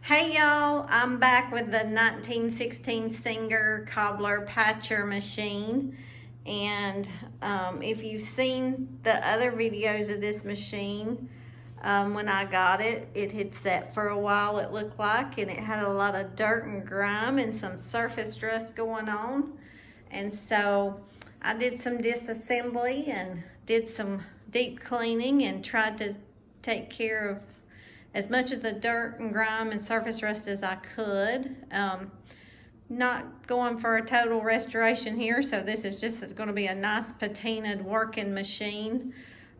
Hey y'all, I'm back with the 1916 Singer Cobbler Patcher machine. And if you've seen the other videos of this machine, when I got it, it had sat for a while, it looked like, and it had a lot of dirt and grime and some surface rust going on. And so I did some disassembly and did some deep cleaning and tried to take care of as much of the dirt and grime and surface rust as I could. Not going for a total restoration here, so this is just going to be a nice patinaed working machine.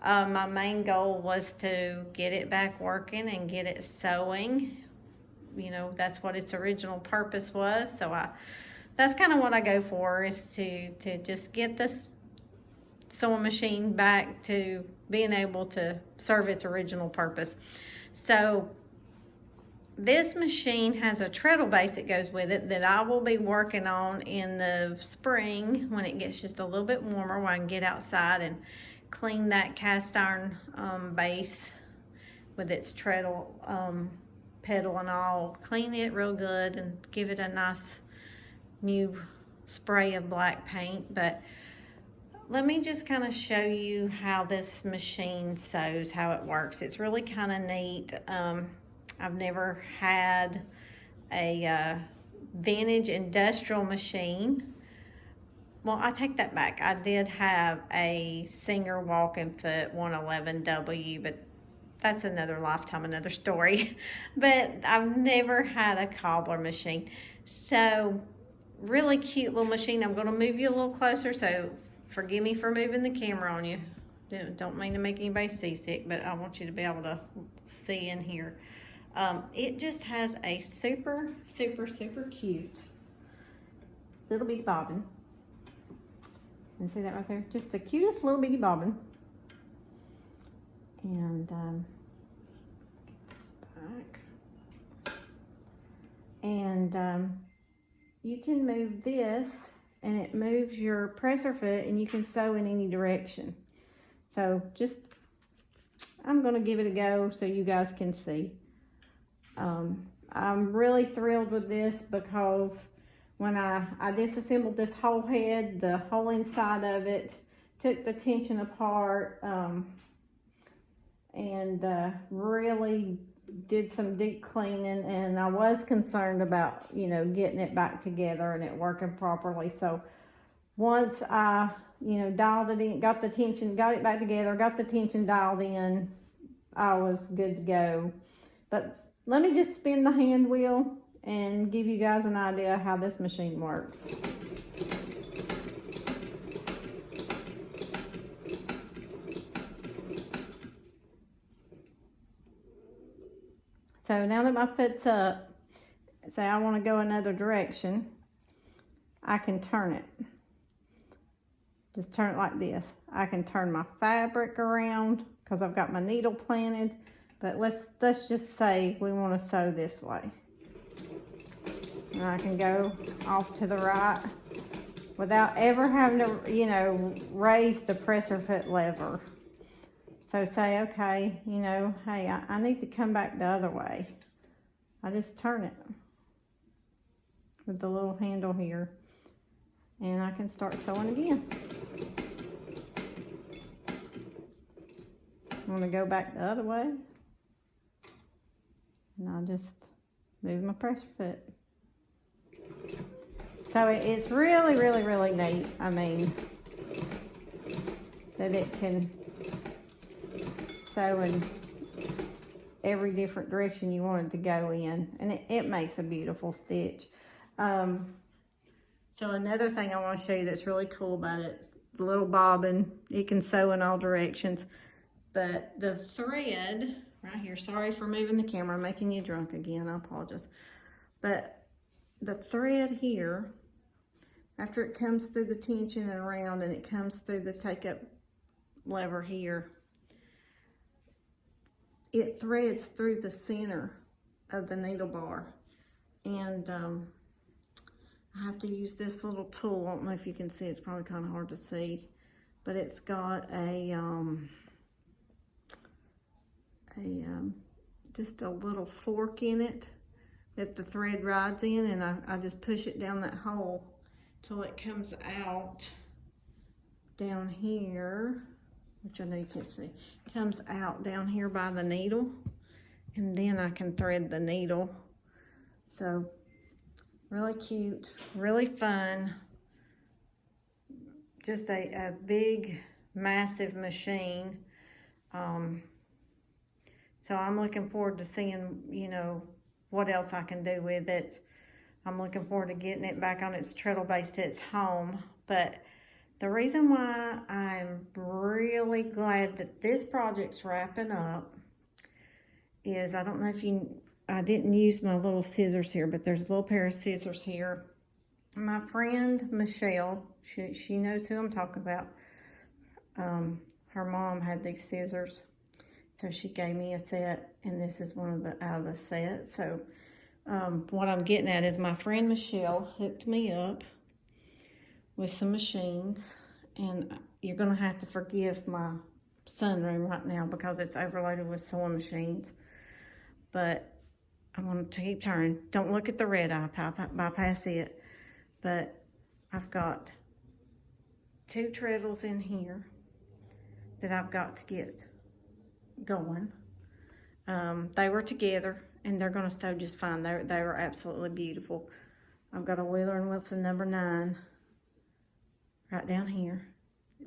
My main goal was to get it back working and get it sewing. You know, that's what its original purpose was. So that's kind of what I go for, is to just get this sewing machine back to being able to serve its original purpose. So this machine has a treadle base that goes with it that I will be working on in the spring when it gets just a little bit warmer, where I can get outside and clean that cast iron base with its treadle pedal and all. Clean it real good and give it a nice new spray of black paint. But let me just kind of show you how this machine sews, how it works. It's really kind of neat. I've never had a vintage industrial machine. Well, I take that back. I did have a Singer walking foot 111W, but that's another lifetime, another story. But I've never had a cobbler machine. So really cute little machine. I'm going to move you a little closer, so forgive me for moving the camera on you. Don't mean to make anybody seasick, but I want you to be able to see in here. It just has a super cute little bitty bobbin. And see that right there? Just the cutest little bitty bobbin. And get this back. And you can move this, and it moves your presser foot, and you can sew in any direction. So just, I'm going to give it a go so you guys can see. I'm really thrilled with this because when I disassembled this whole head, the whole inside of it, took the tension apart, and really did some deep cleaning, and I was concerned about, you know, getting it back together and it working properly. So once I, you know, dialed it in, got it back together, got the tension dialed in, I was good to go. But let me just spin the hand wheel and give you guys an idea how this machine works. So now that my foot's up, say I want to go another direction, I can turn it. Just turn it like this. I can turn my fabric around because I've got my needle planted, but let's just say we want to sew this way. And I can go off to the right without ever having to, you know, raise the presser foot lever. So say, okay, you know, hey, I need to come back the other way. I just turn it with the little handle here, and I can start sewing again. I'm going to go back the other way, and I'll just move my presser foot. So it's really neat. I mean, that it can sew in every different direction you want it to go in, and it makes a beautiful stitch. So another thing I want to show you that's really cool about it, the little bobbin, it can sew in all directions, but the thread right here, sorry for moving the camera, I'm making you drunk again, I apologize, but the thread here, after it comes through the tension and around, and it comes through the take up lever here, it threads through the center of the needle bar. And I have to use this little tool. I don't know if you can see, it's probably kind of hard to see, but it's got a just a little fork in it that the thread rides in, and I just push it down that hole till it comes out down here, which I know you can't see, comes out down here by the needle, and then I can thread the needle. So really cute, really fun. Just a big, massive machine. So I'm looking forward to seeing, you know, what else I can do with it. I'm looking forward to getting it back on its treadle base to its home. But the reason why I'm really glad that this project's wrapping up is, I don't know if I didn't use my little scissors here, but there's a little pair of scissors here. My friend Michelle, she knows who I'm talking about. Her mom had these scissors, so she gave me a set, and this is one of the out of the set. So what I'm getting at is my friend Michelle hooked me up with some machines, and you're gonna have to forgive my sunroom right now because it's overloaded with sewing machines. But I'm gonna keep turning. Don't look at the red eye, bypass it. But I've got 2 treadles in here that I've got to get going. They were together, and they're gonna sew just fine. They were absolutely beautiful. I've got a Wheeler & Wilson number 9 right down here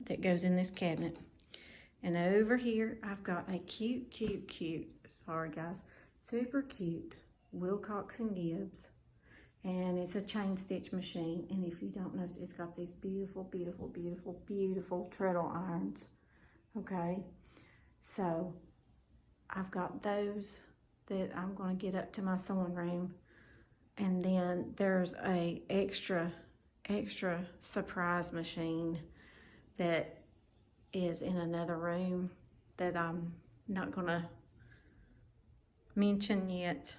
that goes in this cabinet. And over here, I've got a cute, sorry guys, super cute Wilcox & Gibbs. And it's a chain stitch machine. And if you don't notice, it's got these beautiful, beautiful, beautiful, beautiful treadle irons. Okay, so I've got those that I'm going to get up to my sewing room. And then there's a extra surprise machine that is in another room that I'm not going to mention yet,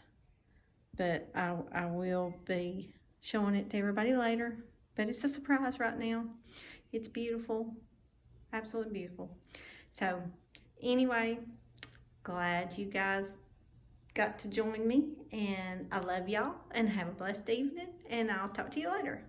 but I will be showing it to everybody later. But it's a surprise right now. It's beautiful, absolutely beautiful. So anyway, glad you guys got to join me, and I love y'all, and have a blessed evening, and I'll talk to you later.